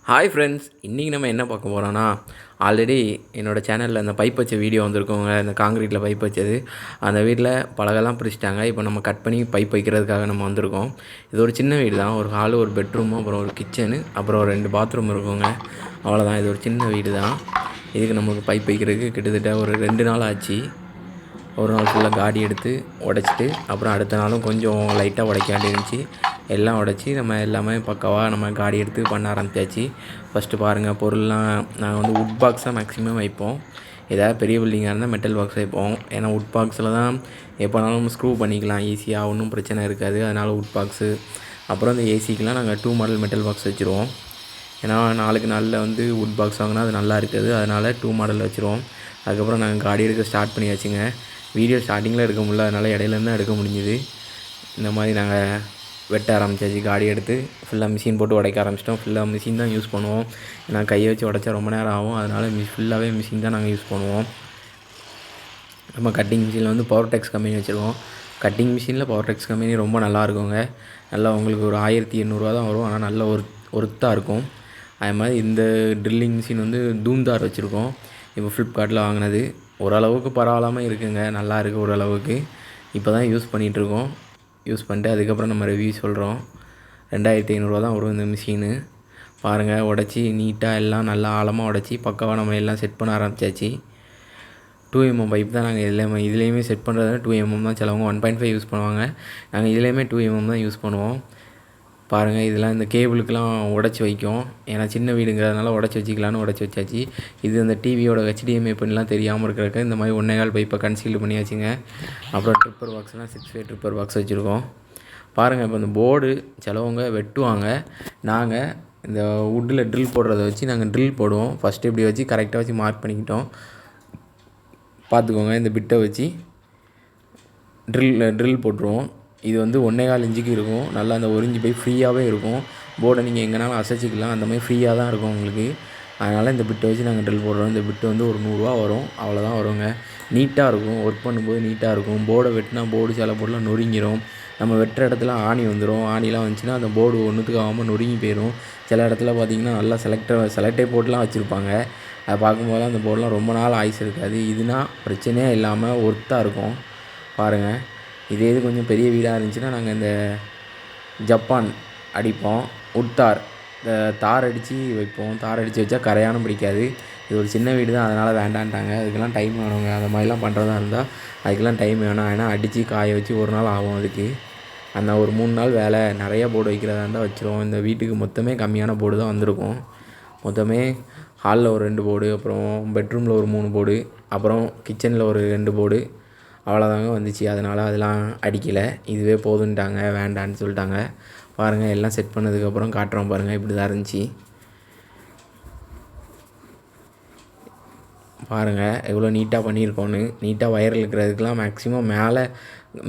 Hi friends, இன்றைக்கி நம்ம என்ன பார்க்க போகிறோன்னா, ஆல்ரெடி என்னோடய சேனலில் இந்த பைப் வச்ச வீடியோ வந்திருக்கோங்க. இந்த காங்கிரீட்டில் பைப் வச்சது. அந்த வீட்டில் பலகைலாம் பிரிச்சுட்டாங்க. இப்போ நம்ம கட் பண்ணி பைப் வைக்கிறதுக்காக நம்ம வந்திருக்கோம். இது ஒரு சின்ன வீடு தான். ஒரு ஹாலு, ஒரு பெட்ரூமு, அப்புறம் ஒரு கிச்சனு, அப்புறம் ஒரு 2 பாத்ரூம் இருக்குங்க. அவ்வளோதான். இது ஒரு சின்ன வீடு தான். இதுக்கு நமக்கு பைப் வைக்கிறதுக்கு கிட்டத்தட்ட ஒரு 2 நாள் ஆச்சு. ஒரு நாள் ஃபுல்லாக காடி எடுத்து உடச்சிட்டு, அப்புறம் அடுத்த நாளும் கொஞ்சம் லைட்டாக உடைக்க வேண்டியிருந்துச்சு. எல்லாம் உடச்சி நம்ம எல்லாமே பக்காவாக நம்ம காடி எடுத்து பண்ண ஆரம்பித்தாச்சு. ஃபஸ்ட்டு பாருங்கள், பொருள்லாம் நாங்கள் வந்து வுட் பாக்ஸ் தான் மேக்ஸிமம் வைப்போம். ஏதாவது பெரிய பில்டிங்காக இருந்தால் மெட்டல் பாக்ஸ் வைப்போம். ஏன்னா வுட் பாக்ஸில் தான் எப்போனாலும் ஸ்க்ரூ பண்ணிக்கலாம் ஈஸியாக, ஒன்றும் பிரச்சனை இருக்காது. அதனால் வுட் பாக்ஸு. அப்புறம் இந்த ஏசிக்கெலாம் நாங்கள் 2 மாடல் மெட்டல் பாக்ஸ் வச்சுருவோம். ஏன்னா நாளுக்கு நாளில் வந்து வுட் பாக்ஸ் வாங்கினா அது நல்லா இருக்குது. அதனால் 2 மாடல் வச்சுருவோம். அதுக்கப்புறம் நாங்கள் காடி எடுக்க ஸ்டார்ட் பண்ணியாச்சுங்க. வீடியோ ஸ்டார்டிங்கில் எடுக்க முடியல, அதனால் இடையிலேருந்து எடுக்க முடிஞ்சுது. இந்த மாதிரி நாங்கள் வெட்ட ஆரம்பித்தாச்சு. காடி எடுத்து ஃபுல்லாக மிஷின் போட்டு உடைக்க ஆரம்பிச்சிட்டோம். ஃபுல்லாக மிஷின் தான் யூஸ் பண்ணுவோம். ஏன்னா கையை வச்சு உடைச்சா ரொம்ப நேரம் ஆகும். அதனால் ஃபுல்லாகவே மிஷின் தான் நாங்கள் யூஸ் பண்ணுவோம். நம்ம கட்டிங் மிஷினில் வந்து பவர்டெக்ஸ் கம்பெனி வச்சுருக்கோம். கட்டிங் மிஷினில் பவர்டெக்ஸ் கம்பெனி ரொம்ப நல்லா இருக்குங்க. நல்லா உங்களுக்கு ஒரு 1800 தான் வரும். ஆனால் நல்ல ஒர்த்தாக இருக்கும். அது மாதிரி இந்த ட்ரில்லிங் மிஷின் வந்து தூம்தார் வச்சுருக்கோம். இப்போ ஃப்ளிப்கார்ட்டில் வாங்கினது. ஓரளவுக்கு பரவாயில்லாமல் இருக்குங்க. நல்லா இருக்குது ஓரளவுக்கு. இப்போ தான் யூஸ் பண்ணிகிட்ருக்கோம். யூஸ் பண்ணிட்டு அதுக்கப்புறம் நம்ம ரிவ்யூ சொல்கிறோம். 2500 தான் வரும் இந்த மிஷினு. பாருங்கள், உடச்சி நீட்டாக எல்லாம் நல்லா ஆழமாக உடச்சி பக்காவாக நம்ம எல்லாம் செட் பண்ண ஆரம்பித்தாச்சு. 2mm பைப் தான் நாங்கள் இதுலேயுமே செட் பண்ணுறது 2mm தான். சிலவங்க 1.5 யூஸ் பண்ணுவாங்க. நாங்கள் இதுலேயுமே 2mm தான் யூஸ் பண்ணுவோம். பாருங்கள், இதெல்லாம் இந்த கேபிளுக்கெலாம் உடச்சி வைக்கும். ஏன்னா சின்ன வீடுங்கிறதுனால உடச்சி வச்சிக்கலான்னு உடச்சி வச்சாச்சு. இது அந்த டிவியோட HDMI பின்லாம் தெரியாமல் இருக்கிறதுக்கு இந்த மாதிரி 1.25 பைப்பை கன்சீல் பண்ணியாச்சுங்க. அப்புறம் ட்ரிப்பர் பாக்ஸ்லாம் 6 ட்ரிப்பர் பாக்ஸ் வச்சுருக்கோம். பாருங்கள், இப்போ இந்த போர்டு சிலவங்க வெட்டுவாங்க. நாங்கள் இந்த வுட்டில் ட்ரில் போடுறத வச்சு நாங்கள் ட்ரில் போடுவோம். ஃபஸ்ட்டு இப்படி வச்சு கரெக்டாக வச்சு மார்க் பண்ணிக்கிட்டோம். பார்த்துக்கோங்க, இந்த பிட்டை வச்சு ட்ரில் போட்டுருவோம். இது வந்து 1.25 இன்ச்சுக்கு இருக்கும். நல்லா அந்த 1 இன்ச்சு போய் ஃப்ரீயாகவே இருக்கும். போர்டை நீங்கள் எங்கேனாலும் அசைச்சிக்கலாம். அந்த மாதிரி ஃப்ரீயாக தான் இருக்கும் உங்களுக்கு. அதனால் இந்த பிட்டை வச்சு நாங்கள் ட்ரில் போடுறோம். இந்த பிட்டு வந்து ஒரு 100 ரூபா வரும். அவ்வளோதான் வருங்க. நீட்டாக இருக்கும். ஒர்க் பண்ணும்போது நீட்டாக இருக்கும். போர்டை வெட்டினா போர்டு சில போர்டெலாம் நொறுங்கிடும். நம்ம வெட்டுற இடத்துல ஆணி வந்துடும். ஆணிலாம் வந்துச்சுன்னா அந்த போர்டு ஒன்றுத்துக்கு ஆகாமல் நொறுங்கி போயிடும். சில இடத்துல பார்த்திங்கன்னா நல்லா செலக்டே போட்டுலாம் வச்சுருப்பாங்க. அதை பார்க்கும்போது அந்த போர்டெலாம் ரொம்ப நாள் ஆயுசு இருக்காது. இதுனா பிரச்சனையே இல்லாமல் ஒர்த்தாக இருக்கும். பாருங்கள், இது கொஞ்சம் பெரிய வீடாக இருந்துச்சுன்னா நாங்கள் இந்த ஜப்பான் அடிப்போம். உட்தார், இந்த தார் அடித்து வைப்போம். தார் அடித்து வச்சா கரையானும் பிடிக்காது. இது ஒரு சின்ன வீடு தான், அதனால் வேண்டான்ட்டாங்க. அதுக்கெல்லாம் டைம் வேணுங்க. அந்த மாதிரிலாம் பண்ணுறதா இருந்தால் அதுக்கெல்லாம் டைம் வேணும். ஏன்னா அடித்து காய வச்சு ஒரு நாள் ஆகும். அதுக்கு அந்த ஒரு 3 நாள் வேலை. நிறையா போர்டு வைக்கிறதா இருந்தால் வச்சுருவோம். இந்த வீட்டுக்கு மொத்தமே கம்மியான போர்டு தான் வந்திருக்கும். மொத்தமே ஹாலில் ஒரு 2 போர்டு, அப்புறம் பெட்ரூமில் ஒரு 3 போர்டு, அப்புறம் கிச்சனில் ஒரு 2 போர்டு, அவ்வளோதாங்க வந்துச்சு. அதனால் அதெல்லாம் அடிக்கலை. இதுவே போதுன்ட்டாங்க, வேண்டான்னு சொல்லிட்டாங்க. பாருங்கள், எல்லாம் செட் பண்ணதுக்கப்புறம் காட்டுறோம். பாருங்கள், இப்படி தான் இருந்துச்சு. பாருங்கள் எவ்வளோ நீட்டாக பண்ணியிருக்கோன்னு. நீட்டாக வயர் இழுக்கிறதுக்கெலாம் மேக்ஸிமம்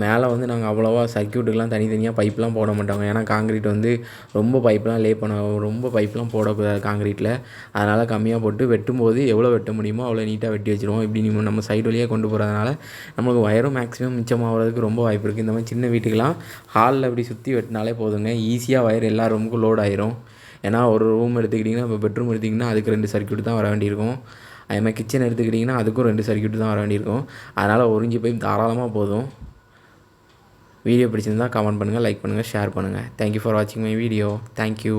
மேலே வந்து நாங்கள் அவ்வளோவா சர்க்யூட்டுக்கெலாம் தனித்தனியாக பைப்லாம் போட மாட்டோங்க. ஏன்னா காங்கிரீட் வந்து ரொம்ப பைப்லாம் போடக்கூடாது காங்கிரீட்டில். அதனால் கம்மியாக போட்டு வெட்டும்போது எவ்வளோ வெட்ட முடியுமோ அவ்வளோ நீட்டாக வெட்டி வச்சுருவோம். இப்படி நம்ம சைடு வழியாக கொண்டு போகிறதுனால நம்மளுக்கு வயரும் மேக்ஸிமம் மிச்சமாகிறதுக்கு ரொம்ப வாய்ப்பு இருக்குது. இந்த மாதிரி சின்ன வீட்டுக்கெலாம் ஹாலில் இப்படி சுற்றி வெட்டினாலே போதுங்க. ஈஸியாக வயர் எல்லா ரூமுக்கும் லோட் ஆயிரும். ஏன்னா ஒரு ரூம் எடுத்துக்கிட்டிங்கன்னா, இப்போ பெட்ரூம் எடுத்திங்கன்னா அதுக்கு 2 சர்க்யூட் தான் வர வேண்டியிருக்கும். அதே மாதிரி கிச்சன் எடுத்துக்கிட்டிங்கன்னா அதுக்கும் 2 சர்க்யூட் தான் வர வேண்டியிருக்கும். அதனால் 1 இன்ச்சு பைப் தாராளமாக போதும். வீடியோ பிடிச்சிருந்தால் கமெண்ட் பண்ணுங்கள், லைக் பண்ணுங்கள், ஷேர் பண்ணுங்கள். தேங்க்யூ ஃபார் வாட்சிங் மை வீடியோ. தேங்க்யூ.